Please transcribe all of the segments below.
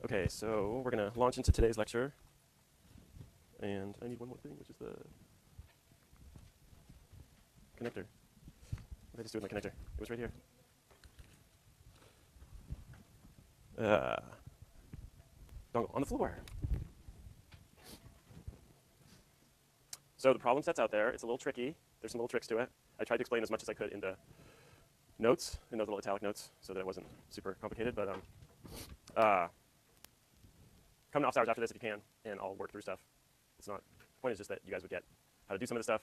Okay, so we're going to launch into today's lecture. And I need one more thing, which is the connector. What did I just do with my connector? It was right here. Dongle on the floor. So the problem set's out there. It's a little tricky. There's some little tricks to it. I tried to explain as much as I could in the notes, in those little italic notes, so that it wasn't super complicated. But come to office hours after this if you can, and I'll work through stuff. It's not. The point is just that you guys would get how to do some of this stuff.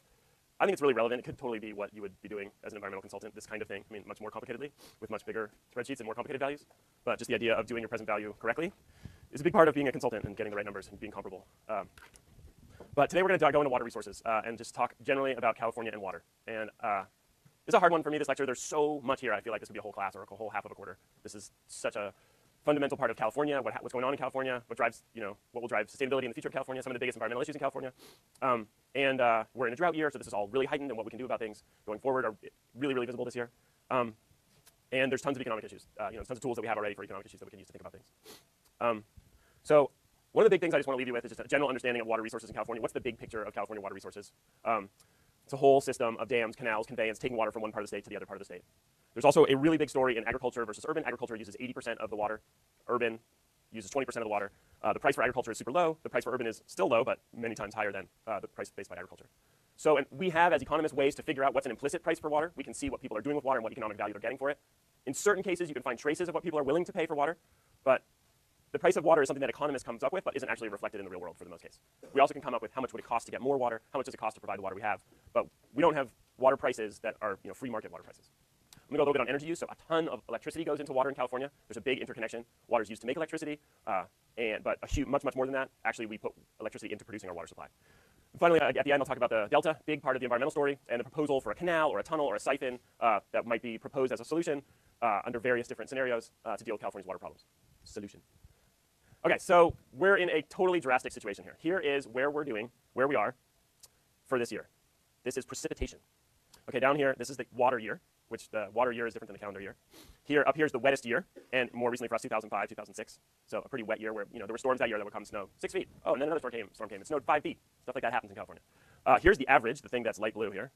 I think it's really relevant. It could totally be what you would be doing as an environmental consultant, this kind of thing. I mean, much more complicatedly, with much bigger spreadsheets and more complicated values. But just the idea of doing your present value correctly is a big part of being a consultant and getting the right numbers and being comparable. But today we're going to go into water resources and just talk generally about California and water. And it's a hard one for me, this lecture. There's so much here. I feel like this would be a whole class or a whole half of a quarter. This is such a fundamental part of California, what's going on in California, what drives, what will drive sustainability in the future of California, some of the biggest environmental issues in California. And we're in a drought year, so this is all really heightened, and what we can do about things going forward are really, really visible this year. And there's tons of economic issues. Tons of tools that we have already for economic issues that we can use to think about things. So one of the big things I just want to leave you with is just a general understanding of water resources in California. What's the big picture of California water resources? It's a whole system of dams, canals, conveyance, taking water from one part of the state to the other part of the state. There's also a really big story in agriculture versus urban. Agriculture uses 80% of the water. Urban uses 20% of the water. The price for agriculture is super low. The price for urban is still low, but many times higher than the price based by agriculture. So and we have, as economists, ways to figure out what's an implicit price for water. We can see what people are doing with water and what economic value they're getting for it. In certain cases, you can find traces of what people are willing to pay for water, but the price of water is something that economists comes up with, but isn't actually reflected in the real world for the most case. We also can come up with how much would it cost to get more water, how much does it cost to provide the water we have, but we don't have water prices that are free market water prices. I'm going to go a little bit on energy use. So a ton of electricity goes into water in California. There's a big interconnection. Water is used to make electricity, but much more than that. Actually, we put electricity into producing our water supply. And finally, at the end, I'll talk about the delta, big part of the environmental story, and the proposal for a canal or a tunnel or a siphon that might be proposed as a solution under various different scenarios to deal with California's water problems. Solution. Okay, so we're in a totally drastic situation here. Here is where we are for this year. This is precipitation. Okay, down here, this is the water year, which the water year is different than the calendar year. Up here is the wettest year, and more recently for us, 2005, 2006. So a pretty wet year where there were storms that year that would come snow 6 feet. Oh, and then another storm came. It snowed 5 feet. Stuff like that happens in California. Here's the average, the thing that's light blue here,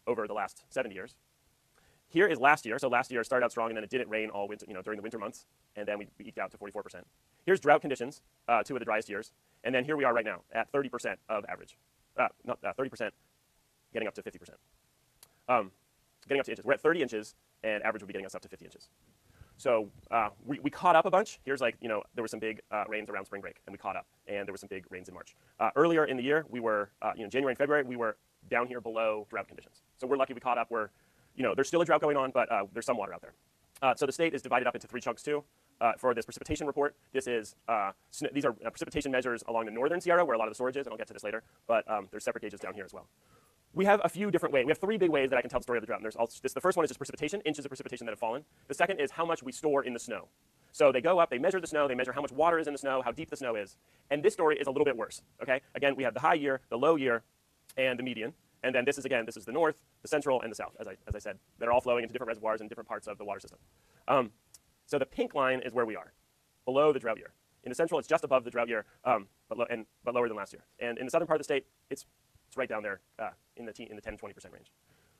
over the last 70 years. Here is last year. So last year started out strong, and then it didn't rain all winter, during the winter months, and then we eked out to 44%. Here's drought conditions, 2 of the driest years, and then here we are right now at 30% of average. 30%, getting up to 50%. Getting up to inches. We're at 30 inches, and average would be getting us up to 50 inches. So we caught up a bunch. Here's there were some big rains around spring break, and we caught up, and there were some big rains in March. Earlier in the year, we were, January and February, we were down here below drought conditions. So we're lucky we caught up. There's still a drought going on, but there's some water out there. So the state is divided up into 3 chunks too. For this precipitation report, these are precipitation measures along the northern Sierra, where a lot of the storage is, and I'll get to this later, but there's separate gauges down here as well. We have a few different ways. We have 3 big ways that I can tell the story of the drought. And the first one is just precipitation, inches of precipitation that have fallen. The second is how much we store in the snow. So they go up, they measure the snow, they measure how much water is in the snow, how deep the snow is. And this story is a little bit worse, okay? Again, we have the high year, the low year, and the median. And then this is the north, the central, and the south, as I said, that are all flowing into different reservoirs in different parts of the water system. So the pink line is where we are, below the drought year. In the central, it's just above the drought year, but lower than last year. And in the southern part of the state, it's right down there in the 10-20% range.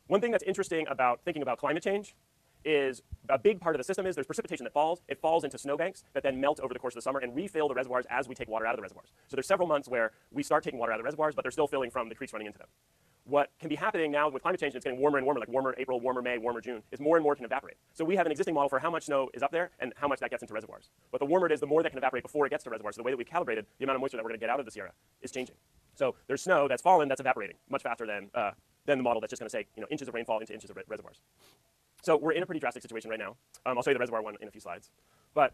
One thing that's interesting about thinking about climate change is a big part of the system is there's precipitation that falls. It falls into snowbanks that then melt over the course of the summer and refill the reservoirs as we take water out of the reservoirs. So there's several months where we start taking water out of the reservoirs, but they're still filling from the creeks running into them. What can be happening now with climate change, and it's getting warmer and warmer, like warmer April, warmer May, warmer June, is more and more can evaporate. So we have an existing model for how much snow is up there and how much that gets into reservoirs. But the warmer it is, the more that can evaporate before it gets to reservoirs. So the way that we've calibrated the amount of moisture that we're going to get out of the Sierra is changing. So there's snow that's fallen that's evaporating much faster than the model that's just going to say inches of rainfall into inches of reservoirs. So we're in a pretty drastic situation right now. I'll show you the reservoir one in a few slides. But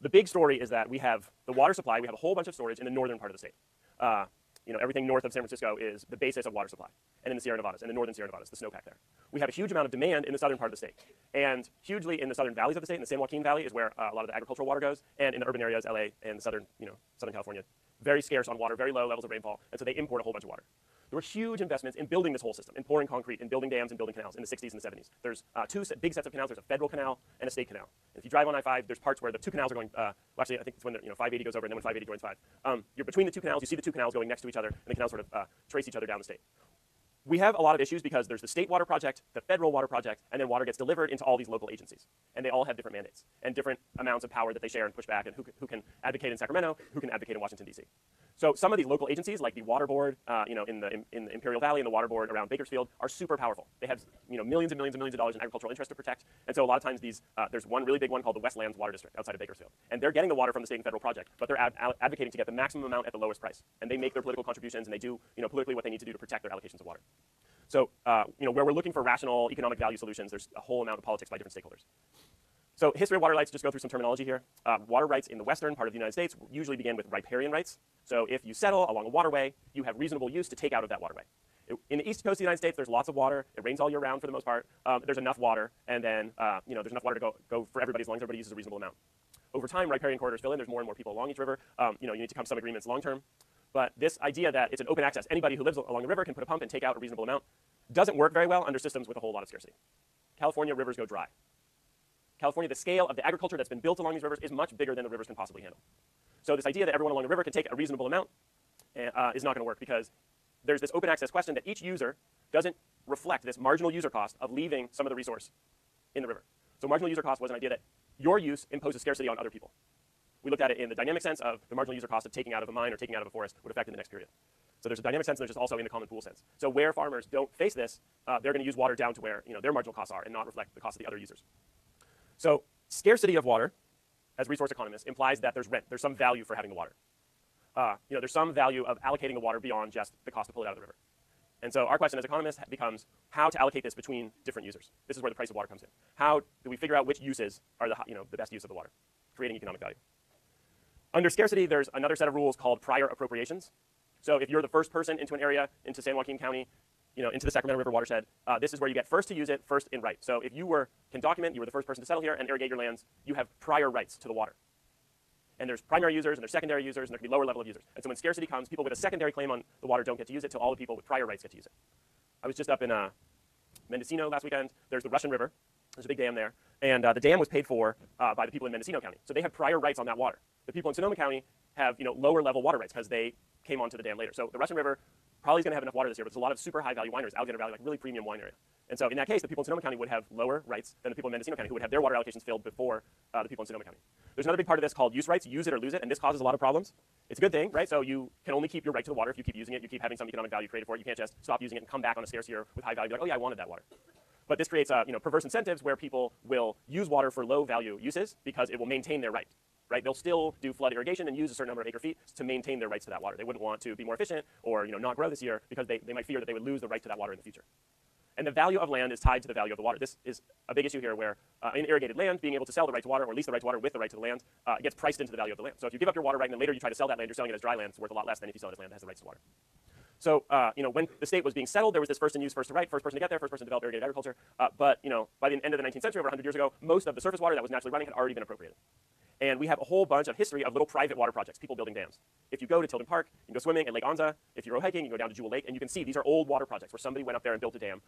the big story is that we have the water supply. We have a whole bunch of storage in the northern part of the state. Everything north of San Francisco is the basis of water supply. And in the Sierra Nevadas, in the northern Sierra Nevadas, the snowpack there. We have a huge amount of demand in the southern part of the state. And hugely in the southern valleys of the state. In the San Joaquin Valley is where a lot of the agricultural water goes. And in the urban areas, LA and southern California, very scarce on water, very low levels of rainfall. And so they import a whole bunch of water. There were huge investments in building this whole system, in pouring concrete, in building dams, and building canals in the 60s and the 70s. There's two big sets of canals. There's a federal canal and a state canal. And if you drive on I-5, there's parts where the two canals are going, well, actually, I think it's when 580 goes over and then when 580 joins 5. You're between the two canals. You see the two canals going next to each other, and the canals sort of trace each other down the state. We have a lot of issues because there's the state water project, the federal water project, and then water gets delivered into all these local agencies. And they all have different mandates and different amounts of power that they share and push back, and who can advocate in Sacramento, who can advocate in Washington, D.C. So some of these local agencies, like the Water Board, in the Imperial Valley and the Water Board around Bakersfield, are super powerful. They have millions and millions and millions of dollars in agricultural interest to protect. And so a lot of times there's one really big one called the Westlands Water District outside of Bakersfield. And they're getting the water from the state and federal project, but they're advocating to get the maximum amount at the lowest price. And they make their political contributions, and they do politically what they need to do to protect their allocations of water. So, where we're looking for rational economic value solutions, there's a whole amount of politics by different stakeholders. So, history of water rights, just go through some terminology here. Water rights in the western part of the United States usually begin with riparian rights. So, if you settle along a waterway, you have reasonable use to take out of that waterway. In the east coast of the United States, there's lots of water. It rains all year round for the most part. There's enough water, and then there's enough water to go for everybody as long as everybody uses a reasonable amount. Over time, riparian corridors fill in. There's more and more people along each river. You need to come to some agreements long term. But this idea that it's an open access, anybody who lives along the river can put a pump and take out a reasonable amount, doesn't work very well under systems with a whole lot of scarcity. California rivers go dry. California, the scale of the agriculture that's been built along these rivers is much bigger than the rivers can possibly handle. So this idea that everyone along the river can take a reasonable amount is not going to work because there's this open access question that each user doesn't reflect this marginal user cost of leaving some of the resource in the river. So marginal user cost was an idea that your use imposes scarcity on other people. We looked at it in the dynamic sense of the marginal user cost of taking out of a mine or taking out of a forest would affect in the next period. So there's a dynamic sense, and there's just also in the common pool sense. So where farmers don't face this, they're going to use water down to where their marginal costs are and not reflect the cost of the other users. So scarcity of water, as resource economists, implies that there's rent. There's some value for having the water. There's some value of allocating the water beyond just the cost to pull it out of the river. And so our question as economists becomes how to allocate this between different users. This is where the price of water comes in. How do we figure out which uses are the best use of the water, creating economic value? Under scarcity, there's another set of rules called prior appropriations. So if you're the first person into an area, into San Joaquin County, into the Sacramento River watershed, this is where you get first to use it, first in right. So if you can document you were the first person to settle here and irrigate your lands, you have prior rights to the water. And there's primary users and there's secondary users, and there can be lower level of users. And so when scarcity comes, people with a secondary claim on the water don't get to use it, so all the people with prior rights get to use it. I was just up in Mendocino last weekend. There's the Russian River. There's a big dam there. And the dam was paid for by the people in Mendocino County. So they have prior rights on that water. The people in Sonoma County have lower level water rights because they came onto the dam later. So the Russian River probably is going to have enough water this year, but there's a lot of super high value wineries, Alexander Valley, like really premium wine area. And so in that case, the people in Sonoma County would have lower rights than the people in Mendocino County who would have their water allocations filled before the people in Sonoma County. There's another big part of this called use rights, use it or lose it, and this causes a lot of problems. It's a good thing, right? So you can only keep your right to the water if you keep using it, you keep having some economic value created for it. You can't just stop using it and come back on a scarce year with high value, like, oh yeah, I wanted that water. But this creates perverse incentives where people will use water for low value uses because it will maintain their right. Right? They'll still do flood irrigation and use a certain number of acre feet to maintain their rights to that water. They wouldn't want to be more efficient or not grow this year because they might fear that they would lose the right to that water in the future. And the value of land is tied to the value of the water. This is a big issue here where in irrigated land, being able to sell the right to water or lease the right to water with the right to the land gets priced into the value of the land. So if you give up your water right and then later you try to sell that land, you're selling it as dry land. It's worth a lot less than if you sell it as land that has the rights to water. So, when the state was being settled, there was this first in use, first to right, first person to get there, first person to develop irrigated agriculture. But, by the end of the 19th century, over 100 years ago, most of the surface water that was naturally running had already been appropriated. And we have a whole bunch of history of little private water projects, people building dams. If you go to Tilden Park, you can go swimming at Lake Onza. If you go hiking, you can go down to Jewel Lake, and you can see these are old water projects where somebody went up there and built a dam,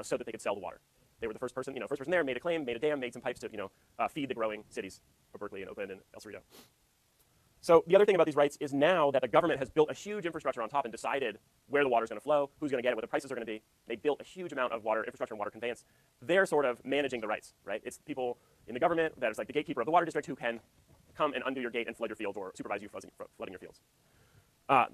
so that they could sell the water. They were the first person, first person there, made a claim, made a dam, made some pipes to, feed the growing cities of Berkeley and Oakland and El Cerrito. So the other thing about these rights is now that the government has built a huge infrastructure on top and decided where the water is going to flow, who's going to get it, what the prices are going to be. They built a huge amount of water infrastructure and water conveyance. They're sort of managing the rights, right? It's people in the government that is like the gatekeeper of the water district who can come and undo your gate and flood your fields or supervise you flooding your fields.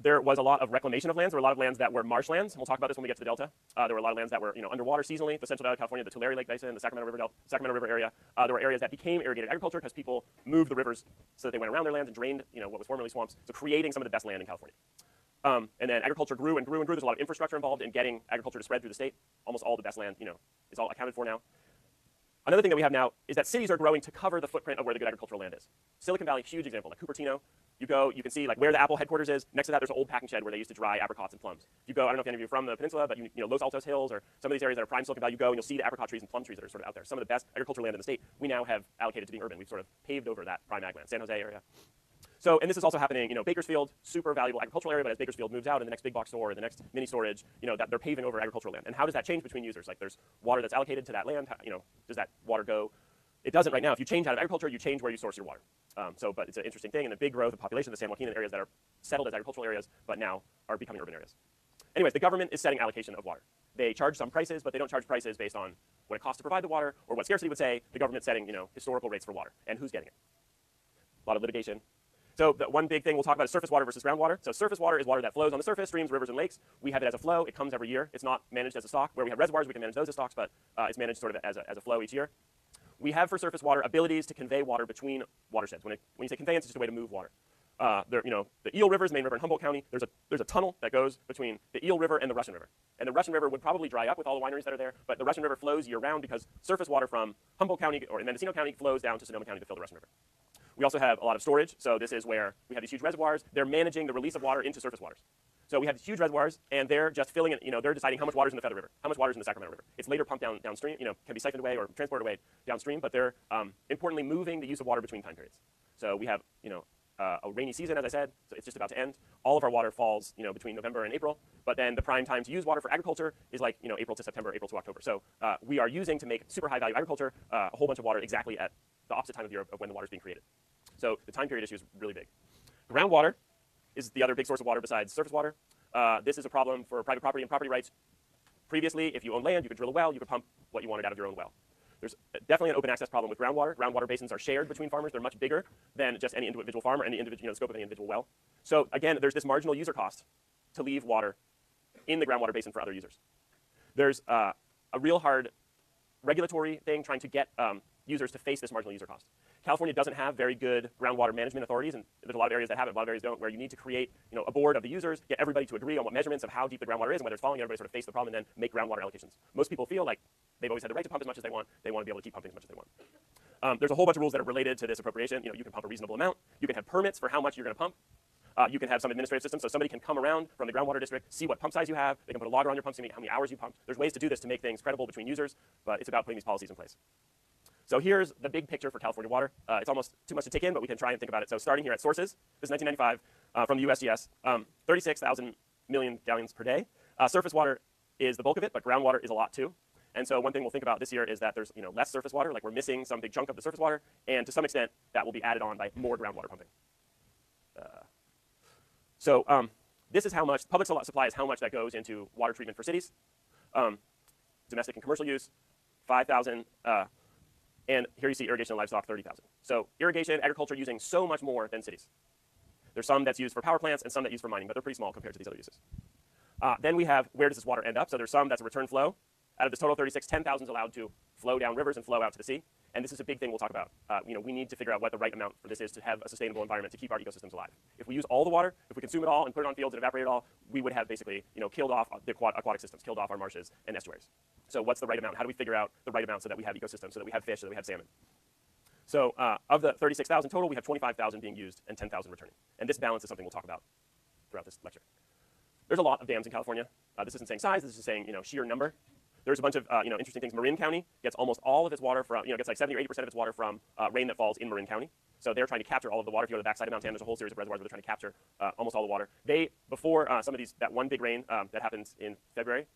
There was a lot of reclamation of lands. There were a lot of lands that were marshlands. We'll talk about this when we get to the Delta. There were a lot of lands that were underwater seasonally. The Central Valley of California, the Tulare Lake Basin, the Sacramento River area. There were areas that became irrigated agriculture because people moved the rivers so that they went around their lands and drained what was formerly swamps. So creating some of the best land in California. And then agriculture grew and grew and grew. There's a lot of infrastructure involved in getting agriculture to spread through the state. Almost all the best land, is all accounted for now. Another thing that we have now is that cities are growing to cover the footprint of where the good agricultural land is. Silicon Valley, huge example, like Cupertino. You go, you can see like where the Apple headquarters is. Next to that, there's an old packing shed where they used to dry apricots and plums. If you go, I don't know if any of you are from the peninsula, but Los Altos Hills or some of these areas that are prime Silicon Valley, you go and you'll see the apricot trees and plum trees that are sort of out there. Some of the best agricultural land in the state we now have allocated to being urban. We've sort of paved over that prime ag land, San Jose area. So, and this is also happening, Bakersfield, super valuable agricultural area, but as Bakersfield moves out in the next big box store or the next mini storage, that they're paving over agricultural land. And how does that change between users? Like there's water that's allocated to that land, does that water go? It doesn't right now. If you change out of agriculture, you change where you source your water. But it's an interesting thing, and the big growth of population of the San Joaquin areas that are settled as agricultural areas, but now are becoming urban areas. Anyways, the government is setting allocation of water. They charge some prices, but they don't charge prices based on what it costs to provide the water or what scarcity would say. The government's setting, historical rates for water and who's getting it. A lot of litigation. So the one big thing we'll talk about is surface water versus groundwater. So surface water is water that flows on the surface, streams, rivers, and lakes. We have it as a flow. It comes every year. It's not managed as a stock. Where we have reservoirs, we can manage those as stocks, but it's managed sort of as a flow each year. We have for surface water abilities to convey water between watersheds. When you say conveyance, it's just a way to move water. The Eel River is the main river in Humboldt County. There's a tunnel that goes between the Eel River and the Russian River. And the Russian River would probably dry up with all the wineries that are there, but the Russian River flows year-round because surface water from Humboldt County or Mendocino County flows down to Sonoma County to fill the Russian River. We also have a lot of storage. So this is where we have these huge reservoirs. They're managing the release of water into surface waters. So we have these huge reservoirs, and they're just filling it. They're deciding how much water is in the Feather River, how much water is in the Sacramento River. It's later pumped downstream. Can be siphoned away or transported away downstream. But they're importantly moving the use of water between time periods. So we have a rainy season, as I said, so it's just about to end. All of our water falls between November and April. But then the prime time to use water for agriculture is like April to September, April to October. So we are using to make super high value agriculture a whole bunch of water exactly at the opposite time of year of when the water is being created. So the time period issue is really big. Groundwater is the other big source of water besides surface water. This is a problem for private property and property rights. Previously, if you own land, you could drill a well, you could pump what you wanted out of your own well. There's definitely an open access problem with groundwater. Groundwater basins are shared between farmers. They're much bigger than just any individual farm or any individual, the scope of any individual well. So again, there's this marginal user cost to leave water in the groundwater basin for other users. There's a real hard regulatory thing trying to get users to face this marginal user cost. California doesn't have very good groundwater management authorities, and there's a lot of areas that have it, a lot of areas don't, where you need to create a board of the users, get everybody to agree on what measurements of how deep the groundwater is and whether it's falling, everybody sort of face the problem and then make groundwater allocations. Most people feel like they've always had the right to pump as much as they want to be able to keep pumping as much as they want. There's a whole bunch of rules that are related to this appropriation. You can pump a reasonable amount. You can have permits for how much you're going to pump. You can have some administrative system, so somebody can come around from the groundwater district, see what pump size you have. They can put a logger on your pump, see how many hours you pumped. There's ways to do this to make things credible between users, but it's about putting these policies in place. So here's the big picture for California water. It's almost too much to take in, but we can try and think about it. So starting here at sources, this is 1995 from the USGS, 36,000 million gallons per day. Surface water is the bulk of it, but groundwater is a lot too. And so one thing we'll think about this year is that there's less surface water, like we're missing some big chunk of the surface water, and to some extent that will be added on by more groundwater pumping. This is how much, public supply is how much that goes into water treatment for cities. Domestic and commercial use, 5,000. And here you see irrigation and livestock, 30,000. So irrigation, agriculture using so much more than cities. There's some that's used for power plants and some that's used for mining, but they're pretty small compared to these other uses. Then we have where does this water end up? So there's some that's a return flow. Out of this total 36, 10,000 is allowed to flow down rivers and flow out to the sea. And this is a big thing we'll talk about. We need to figure out what the right amount for this is to have a sustainable environment to keep our ecosystems alive. If we use all the water, if we consume it all and put it on fields and evaporate it all, we would have basically killed off the aquatic systems, killed off our marshes and estuaries. So what's the right amount? How do we figure out the right amount so that we have ecosystems, so that we have fish, so that we have salmon? So of the 36,000 total, we have 25,000 being used and 10,000 returning. And this balance is something we'll talk about throughout this lecture. There's a lot of dams in California. This isn't saying size, this is just saying sheer number. There's a bunch of interesting things. Marin County gets almost all of its water from, gets like 70 or 80% of its water from rain that falls in Marin County. So they're trying to capture all of the water. If you go to the backside of Mount Tam, there's a whole series of reservoirs where they're trying to capture almost all the water. They, before some of these, that one big rain that happens in February,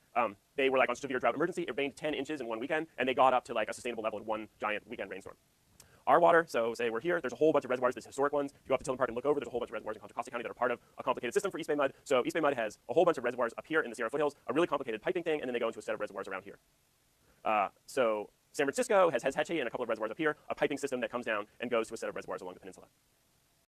they were like on severe drought emergency. It rained 10 inches in one weekend, and they got up to like a sustainable level in one giant weekend rainstorm. Our water, so say we're here, there's a whole bunch of reservoirs, there's historic ones. If you go up to Tilden Park and look over, there's a whole bunch of reservoirs in Contra Costa County that are part of a complicated system for East Bay Mud. So East Bay Mud has a whole bunch of reservoirs up here in the Sierra foothills, a really complicated piping thing, and then they go into a set of reservoirs around here. So San Francisco has Hetchy and a couple of reservoirs up here, a piping system that comes down and goes to a set of reservoirs along the peninsula.